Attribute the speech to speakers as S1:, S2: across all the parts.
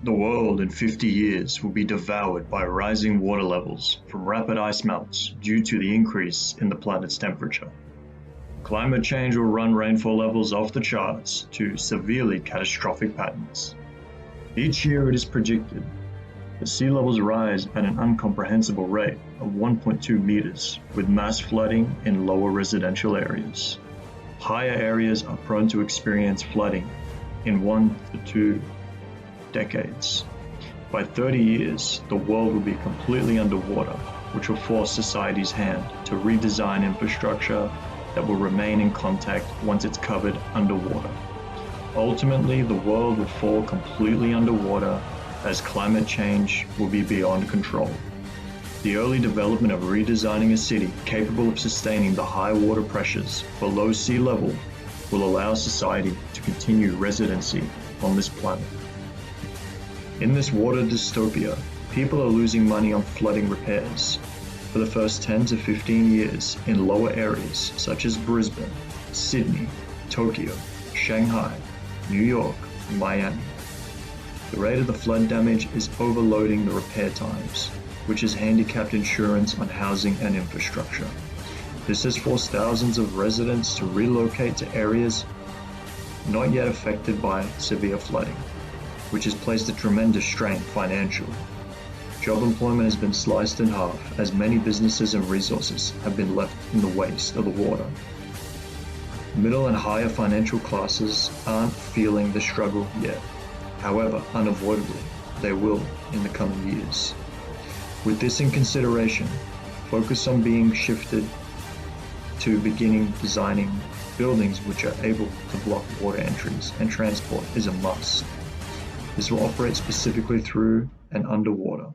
S1: The world in 50 years will be devoured by rising water levels from rapid ice melts due to the increase in the planet's temperature. Climate change will run rainfall levels off the charts to severely catastrophic patterns. Each year it is predicted that sea levels rise at an incomprehensible rate of 1.2 meters, with mass flooding in lower residential areas. Higher areas are prone to experience flooding in 1 to 2 decades. By 30 years, the world will be completely underwater, which will force society's hand to redesign infrastructure that will remain in contact once it's covered underwater. Ultimately, the world will fall completely underwater as climate change will be beyond control. The early development of redesigning a city capable of sustaining the high water pressures below sea level will allow society to continue residency on this planet. In this water dystopia, people are losing money on flooding repairs for the first 10 to 15 years in lower areas such as Brisbane, Sydney, Tokyo, Shanghai, New York, and Miami. The rate of the flood damage is overloading the repair times, which has handicapped insurance on housing and infrastructure. This has forced thousands of residents to relocate to areas not yet affected by severe flooding, which has placed a tremendous strain financially. Job employment has been sliced in half as many businesses and resources have been left in the waste of the water. Middle and higher financial classes aren't feeling the struggle yet. However, unavoidably, they will in the coming years. With this in consideration, focus on being shifted to beginning designing buildings which are able to block water entries and transport is a must. This will operate specifically through and underwater.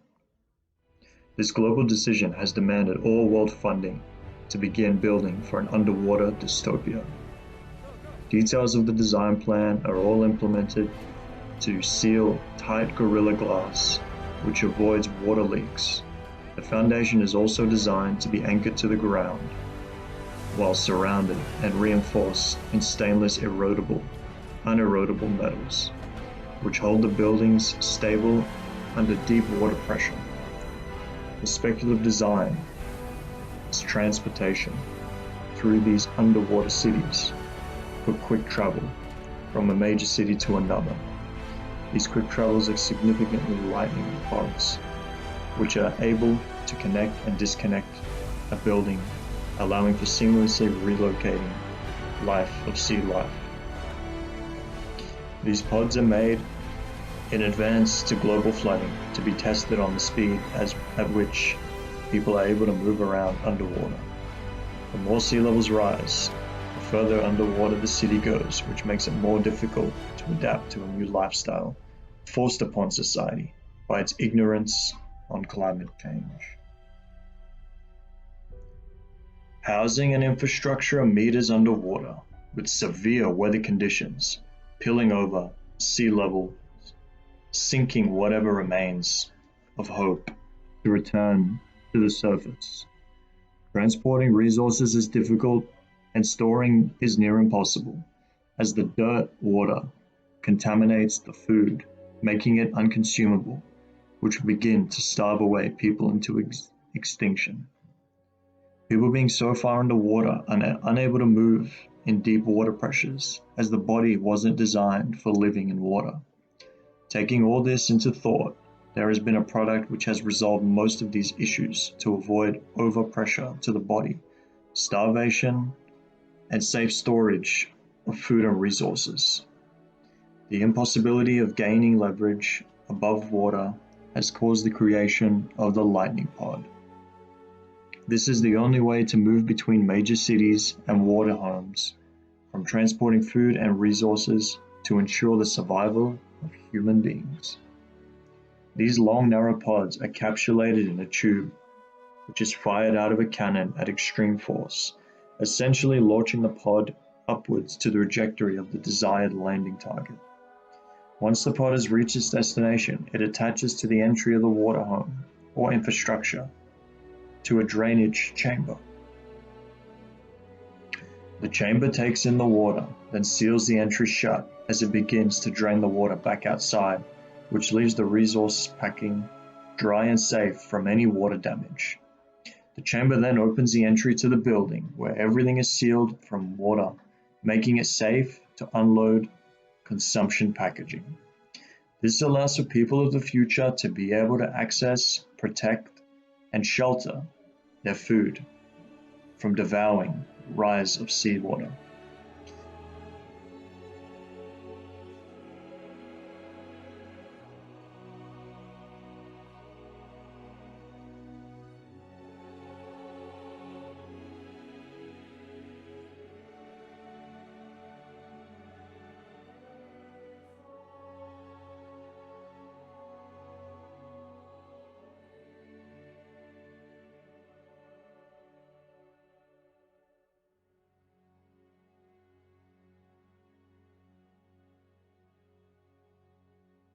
S1: This global decision has demanded all world funding to begin building for an underwater dystopia. Details of the design plan are all implemented to seal tight Gorilla Glass, which avoids water leaks. The foundation is also designed to be anchored to the ground, while surrounded and reinforced in stainless unerodable metals, which hold the buildings stable under deep water pressure. The speculative design is transportation through these underwater cities for quick travel from a major city to another. These quick travels are significantly lightening pods, which are able to connect and disconnect a building, allowing for seamlessly relocating life of sea life. These pods are made in advance to global flooding to be tested on the speed at which people are able to move around underwater. The more sea levels rise, the further underwater the city goes, which makes it more difficult to adapt to a new lifestyle forced upon society by its ignorance on climate change. Housing and infrastructure are meters underwater, with severe weather conditions pilling over sea level, sinking whatever remains of hope to return to the surface. Transporting resources is difficult and storing is near impossible, as the dirt water contaminates the food, making it unconsumable, which will begin to starve away people into extinction. People being so far underwater are unable to move in deep water pressures, as the body wasn't designed for living in water. Taking all this into thought, there has been a product which has resolved most of these issues to avoid overpressure to the body, starvation, and safe storage of food and resources. The impossibility of gaining leverage above water has caused the creation of the lightning pod. This is the only way to move between major cities and water homes, from transporting food and resources to ensure the survival of human beings. These long, narrow pods are capsulated in a tube, which is fired out of a cannon at extreme force, essentially launching the pod upwards to the trajectory of the desired landing target. Once the pod has reached its destination, it attaches to the entry of the water home or infrastructure to a drainage chamber. The chamber takes in the water, then seals the entry shut as it begins to drain the water back outside which leaves the resource packing dry and safe from any water damage. The chamber then opens the entry to the building, where everything is sealed from water, making it safe to unload consumption packaging. This allows for people of the future to be able to access, protect, and shelter their food from devouring rise of seawater.